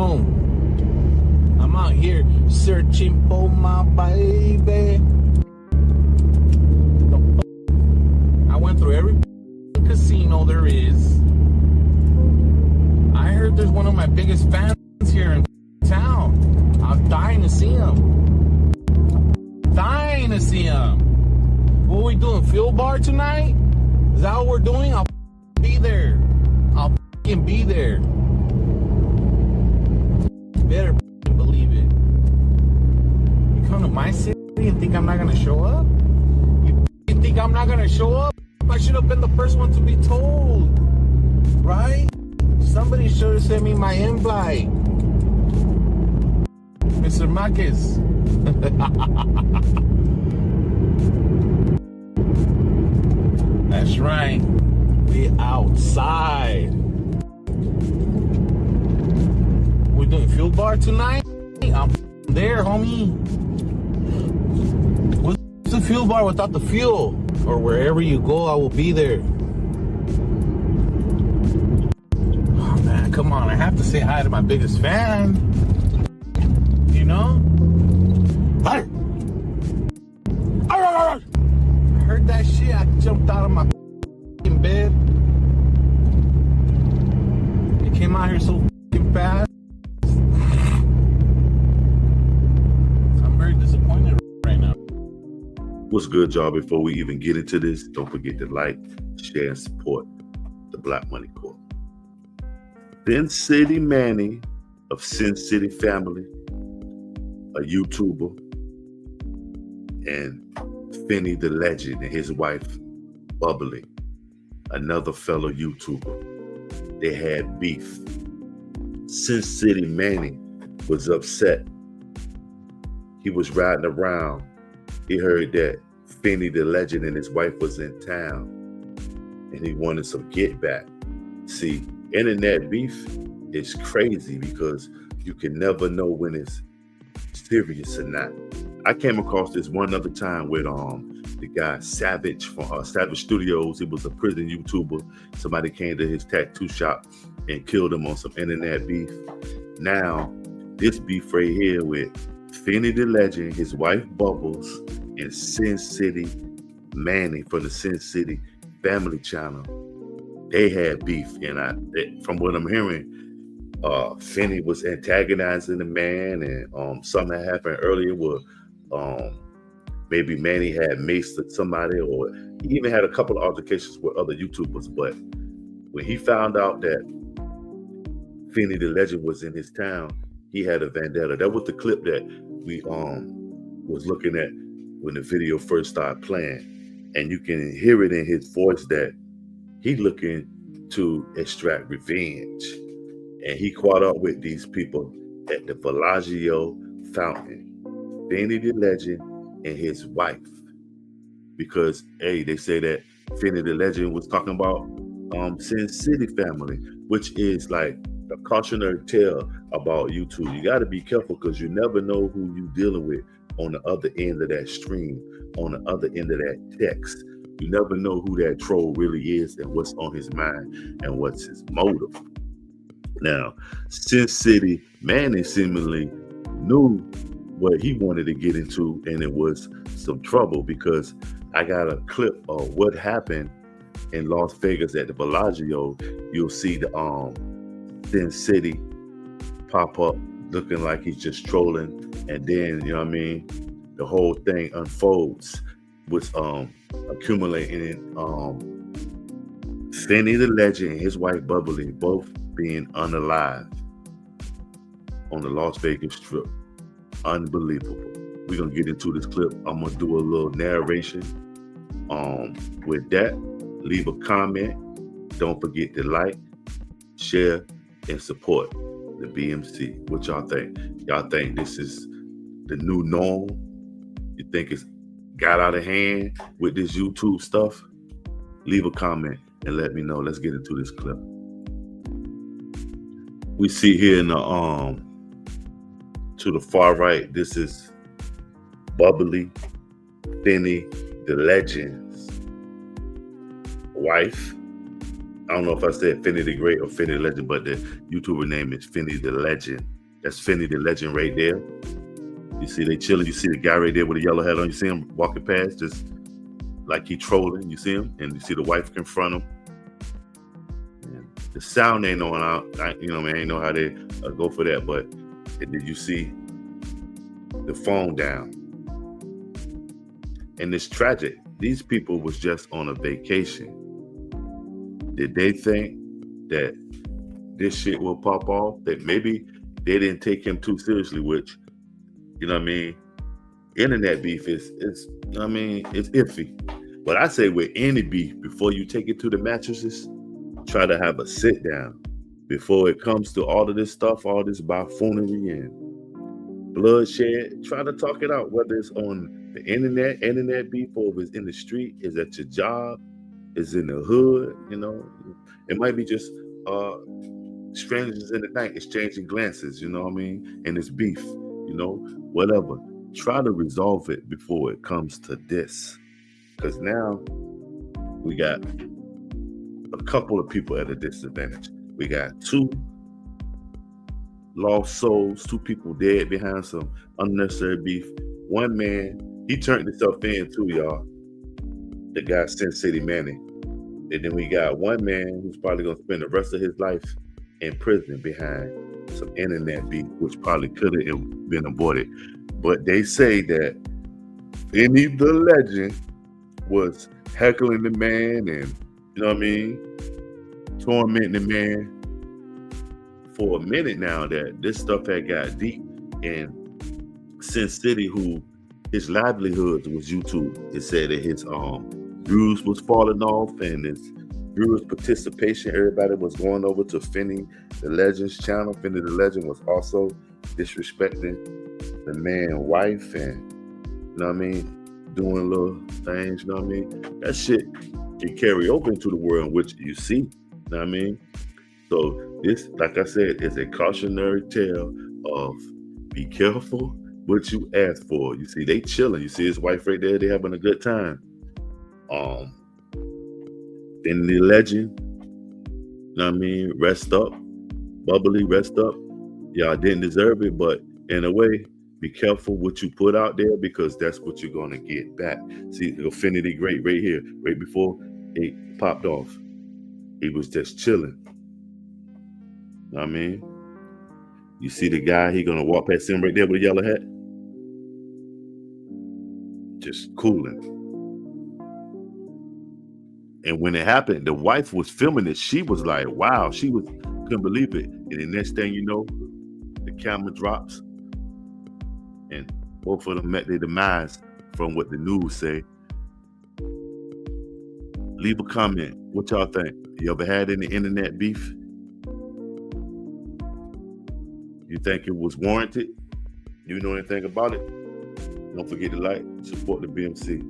know. I'm out here searching for my baby. I went through every casino there is. I heard there's one of my biggest fans here in town. I'm dying to see him. Dying to see him. What are we doing? Field bar tonight? Is that what we're doing? I'll be there. I'll be there. Better believe it. You come to my city and think I'm not gonna show up? You think I'm not gonna show up? I should have been the first one to be told, right? Somebody should have sent me my invite, Mr. Marquez. That's right. We outside. We're doing field bar tonight. I'm there, homie. What's the fuel bar without the fuel? Or wherever you go, I will be there. Oh man, come on. I have to say hi to my biggest fan. You know? Hi. I heard that shit. I jumped out of my bed. It came out here so fast. What's good, y'all? Before we even get into this, don't forget to like, share, and support the Black Money Corp. SinCity Manny of SinCity Family, a YouTuber, and Finny the Legend and his wife, Bubbly, another fellow YouTuber. They had beef. SinCity Manny was upset. He was riding around. He heard that Finny the Legend and his wife was in town, and he wanted some get back. See, internet beef is crazy because you can never know when it's serious or not. I came across this one other time with the guy Savage from Savage Studios. He was a prison YouTuber. Somebody came to his tattoo shop and killed him on some internet beef. Now, this beef right here with Finny the Legend, his wife Bubbles, and SinCity Manny from the SinCity Family Channel. They had beef, and from what I'm hearing, Finny was antagonizing the man, and something happened earlier where maybe Manny had maced somebody, or he even had a couple of altercations with other YouTubers. But when he found out that Finny the Legend was in his town, he had a vendetta. That was the clip that we was looking at when the video first started playing, and you can hear it in his voice that he looking to extract revenge, and he caught up with these people at the Bellagio fountain, Finny the Legend and his wife, because they say that Finny the Legend was talking about SinCity Family, which is like a cautionary tale about YouTube. You got to be careful because you never know who you're dealing with on the other end of that stream, on the other end of that text. You never know who that troll really is and what's on his mind and what's his motive. Now, SinCity Manny seemingly knew what he wanted to get into, and it was some trouble, because I got a clip of what happened in Las Vegas at the Bellagio. You'll see the SinCity pop up looking like he's just trolling, and then, you know what I mean, the whole thing unfolds with accumulating in Finny the Legend and his wife Bubbly both being unalive on the Las Vegas Strip. Unbelievable. We're gonna get into this clip. I'm gonna do a little narration. With that, leave a comment. Don't forget to like, share, and support the BMC. What y'all think? Y'all think this is the new norm? You think it's got out of hand with this YouTube stuff? Leave a comment and let me know. Let's get into this clip. We see here in the to the far right, this is Bubbly, Finny the Legend's wife. I don't know if I said Finny the Great or Finny the Legend, but the YouTuber name is Finny the Legend. That's Finny the legend right there. You see they chilling. You see the guy right there with the yellow hat on. You see him walking past, just like he trolling. You see him, and you see the wife confront him. And the sound ain't on out. You know, man, ain't know how they go for that. But did you see the phone down? And it's tragic. These people was just on a vacation. Did they think that this shit will pop off? That maybe they didn't take him too seriously, which, you know what I mean? Internet beef is it's iffy. But I say with any beef, before you take it to the mattresses, try to have a sit down. Before it comes to all of this stuff, all this buffoonery and bloodshed, try to talk it out, whether it's on the internet beef, or if it's in the street, is at your job, is in the hood, you know. It might be just strangers in the night exchanging glances, you know what I mean? And it's beef, you know, whatever. Try to resolve it before it comes to this. Because now we got a couple of people at a disadvantage. We got 2 lost souls, 2 people dead behind some unnecessary beef. One man, he turned himself in too, y'all. The guy SinCity Manny. And then we got one man who's probably gonna spend the rest of his life in prison behind some internet beef, which probably could have been avoided. But they say that Finny the legend was heckling the man and, you know what I mean, tormenting the man for a minute now, that this stuff had got deep. And SinCity, who his livelihood was YouTube, it said that his views was falling off and his viewers participation, everybody was going over to Finny the Legend's channel. Finny the Legend was also disrespecting the man's wife and, you know what I mean, doing little things, you know what I mean? That shit can carry over into the world in which you see, you know what I mean? So this, like I said, is a cautionary tale of be careful what you ask for. You see, they chilling. You see his wife right there, they having a good time. Then the legend, you know what I mean, rest up, bubbly, rest up. Y'all didn't deserve it, but in a way, be careful what you put out there, because that's what you're gonna get back. See, Affinity Great right here, right before it popped off. He was just chilling. You know what I mean? You see the guy, he gonna walk past him right there with a yellow hat. Just cooling. And when it happened, the wife was filming it. She was like, wow, couldn't believe it. And the next thing you know, the camera drops and both of them met their demise from what the news say. Leave a comment. What y'all think? You ever had any internet beef? You think it was warranted? You know anything about it? Don't forget to like, support the BMC.